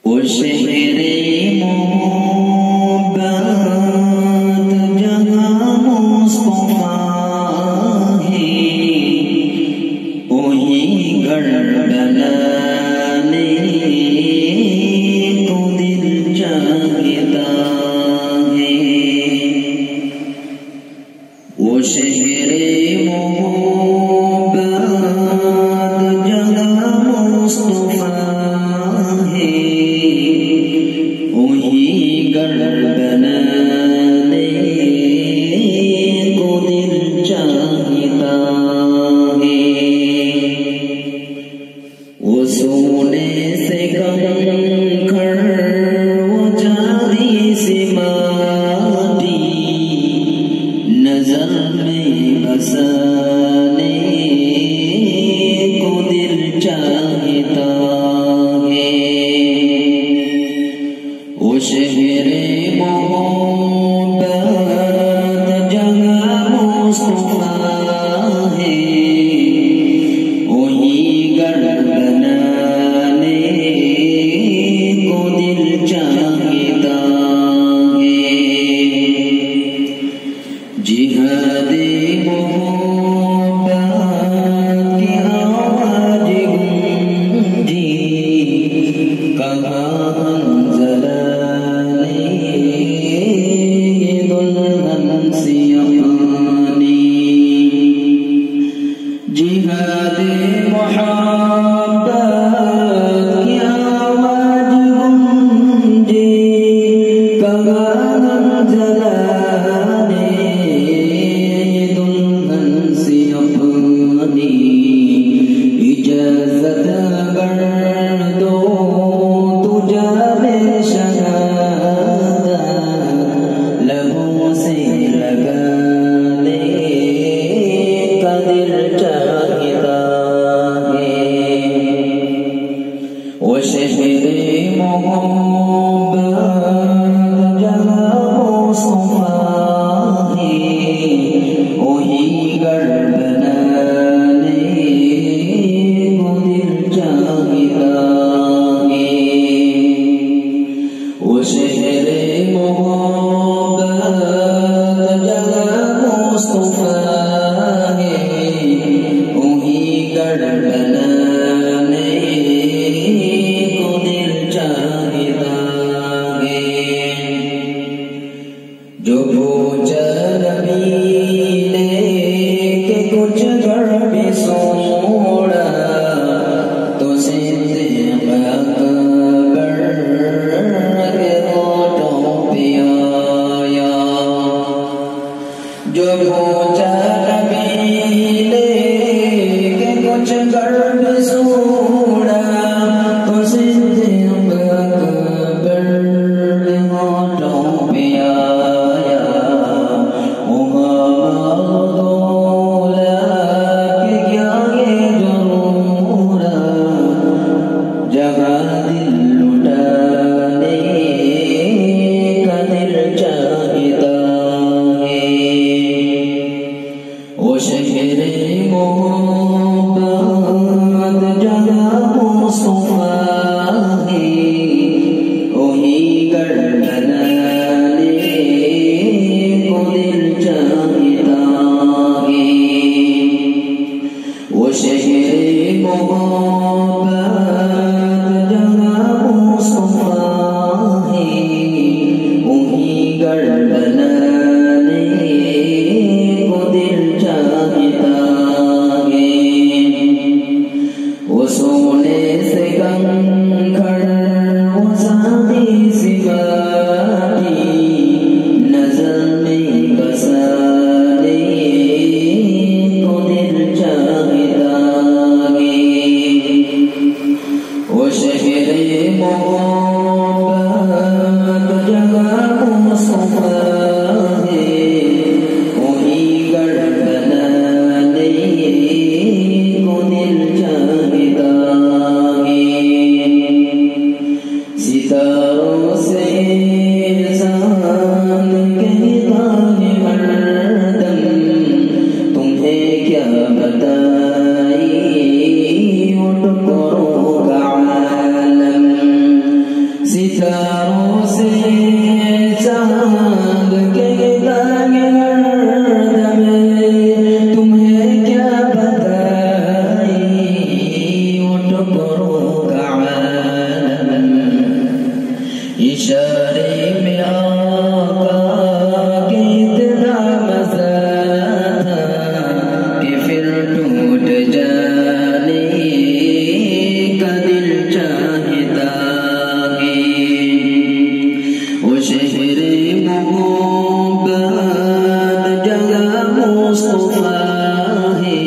وہ شہر محبت جہاں مصطفیٰ ہے، وہی گھر بنانے کو دل چاہتا ہے۔ وہ شہر محبت جہاں مصطفیٰ ہے، وہی گھر بنانے کو دل چاہتا ہے۔ وہ سونے سے کنکر، وہ چاندی سے ماٹی، نظر میں بسانے کو دل چاہتا ہے۔ وہ شہر محبت جہاں مصطفیٰ ہے، وہی گھر بنانے کو دل چاہتا ہے۔ جہاد محبت کی آواز گونجی، کہاں انزلانے دلہن سی اپنی۔ جہاد محبت کی آواز گونجی، کہاں انزلانے دلہن سی اپنی۔ اجازت اگر دو تو جاوے شہادت، لبوں سے لگانے کا دل چاہتا ہے۔ وہ شہر محبت جہاں مصطفیٰ ہے، وہی گھر بنانے کو دل چاہتا ہے۔ وہ شہر محبت جہاں مصطفیٰ ہے، وہی گھر بنانے کو دل چاہتا ہے۔ جو پوچھا نبی نے کہ کچھ گھر بھی سوڑا، تو صدیق اکبر کے ہونٹوں پہ آیا۔ جو پوچھا نبی نے کہ کچھ گھر بھی سوڑا، تو صدیق اکبر کے ہونٹوں پہ آیا۔ جگہ دل لٹانے کا دل چاہتا ہے۔ وہ شہر محبت جہاں مصطفیٰ ہے، وہی گھر بنانے کو دل چاہتا ہے۔ وہ شہر محبت جہاں مصطفیٰ ہے، وہی گھر بنانے کو دل چاہتا ہے۔ وہ سونے سے کنکر، وہ چاندی سے ماٹی، نظر میں بسانے کو دل چاہتا ہے۔ وہ شہر محبت جہاں مصطفیٰ ہے، وہی گھر بنانے کو دل چاہتا ہے۔ ستاروں سے چاند کہتا ہے ہردم، تمہیں کیا بتائی اٹھ کرو کا عالم۔ اشارے میں آقا کے اتنا مزہ تھا کہ پھر ٹوٹ جانے کا دل چاہتا ہے وہ شہر محبت جگہ مصطفیٰ ہے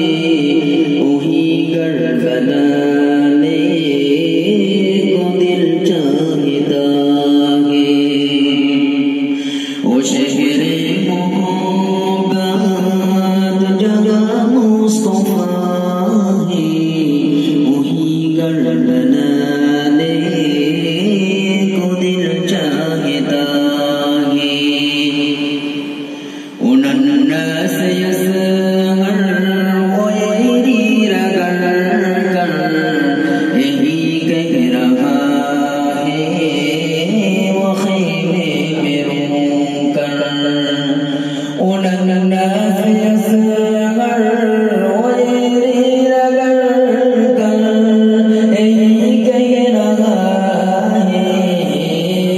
وہی گھر بنانے کو دل چاہتا ہے وہ شہر محبت جگہ مصطفیٰ ہے وہی گھر بنانے کو دل چاہتا ہے ان الناس یسمر غیری رگڑ کر یہی کہہ رہا ہے وہ خیمے میں رو کر ان الناس یسمر غیری رگڑ کر یہی کہہ رہا ہے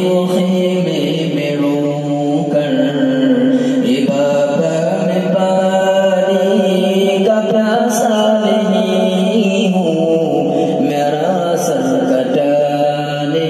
وہ خیمے میں رو کر بابا میں پانی کا پیاسا نہیں ہوں میرا سر کٹانے